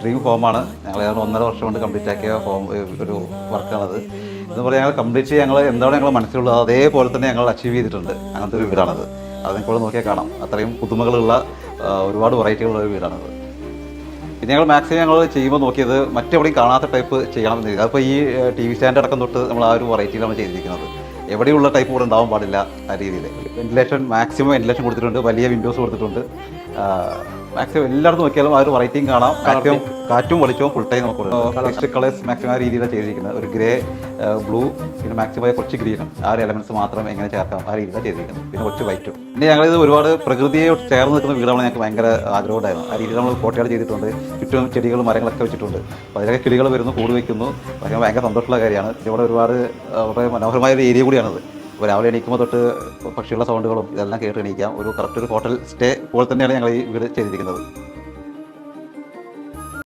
Dream ഹോമാണ്. ഞങ്ങൾ 1.5 വർഷം കൊണ്ട് കംപ്ലീറ്റ് ആക്കിയ ഹോം ഒരു വർക്കാണത്. എന്ന് പറഞ്ഞാൽ ഞങ്ങൾ കംപ്ലീറ്റ് ഞങ്ങൾ എന്താണ് ഞങ്ങൾ മനസ്സിലുള്ളത് അതേപോലെ തന്നെ ഞങ്ങൾ അച്ചീവ് ചെയ്തിട്ടുണ്ട്. അങ്ങനത്തെ ഒരു വീടാണത്. അത് നിങ്ങൾക്ക് നോക്കിയാൽ കാണാം. അത്രയും പുതുമകളുള്ള ഒരുപാട് വെറൈറ്റികളുള്ള ഒരു വീടാണത്. പിന്നെ ഞങ്ങൾ മാക്സിമം ഞങ്ങൾ ചെയ്യുമ്പോൾ നോക്കിയത് മറ്റെവിടെയും കാണാത്ത ടൈപ്പ് ചെയ്യണമെന്ന് ചെയ്തു. അപ്പോൾ ഈ TV സ്റ്റാൻഡ് അടക്കം തൊട്ട് നമ്മൾ ആ ഒരു വെറൈറ്റിയിലാണ് ചെയ്തിരിക്കുന്നത്. എവിടെയുള്ള ടൈപ്പ് കൂടെ ഉണ്ടാവാൻ പാടില്ല ആ രീതിയിൽ. മാക്സിമം വെന്റിലേഷൻ കൊടുത്തിട്ടുണ്ട്, വലിയ വിൻഡോസ് കൊടുത്തിട്ടുണ്ട്. മാക്സിമം എല്ലായിടത്തും നോക്കിയാലും ആ ഒരു വെറൈറ്റിയും കാണാം. കാറ്റും വെളിച്ചവും ഫുൾ ടൈം നമുക്ക് നെക്സ്റ്റ് കളേഴ്സ് മാക്സിമം ആ രീതിയിലാണ് ചെയ്തിരിക്കുന്നത്. ഒരു ഗ്രേ, ബ്ലൂ, പിന്നെ മാക്സിമം കുറച്ച് ഗ്രീനും ആ ഒരു എലമെന്റ്സ് മാത്രം എങ്ങനെ ചേർക്കാം ആ രീതിയിലാണ് ചെയ്തിരിക്കുന്നത്. പിന്നെ കുറച്ച് വൈറ്റും. പിന്നെ ഞങ്ങളിത് ഒരുപാട് പ്രകൃതിയോട് ചേർന്ന് നിൽക്കുന്ന വീടാണ് ഞങ്ങൾക്ക് ഭയങ്കര ആഗ്രഹമുണ്ടായിരുന്നു. ആ രീതിയിൽ നമ്മൾ കോട്ടയാട് ചെയ്തിട്ടുണ്ട്. ചുറ്റും ചെടികളും മരങ്ങളൊക്കെ വെച്ചിട്ടുണ്ട്. അപ്പോൾ അതിലൊക്കെ കിളികൾ വരുന്നു, കൂട് വയ്ക്കുന്നു. ഭയങ്കര സന്തോഷമുള്ള കാര്യമാണ്. ഇവിടെ ഒരുപാട് വളരെ മനോഹരമായ ഒരു ഏരിയ കൂടിയാണത്. അപ്പോൾ രാവിലെ എണീക്കുമ്പോൾ തൊട്ട് പക്ഷികളുടെ സൗണ്ടുകളും ഇതെല്ലാം കേട്ട് എണീക്കാം. ഒരു കറക്റ്റ് ഒരു ഹോട്ടൽ സ്റ്റേ പോലെ തന്നെയാണ് ഞങ്ങൾ ഈ വീട് ചെയ്തിരിക്കുന്നത്.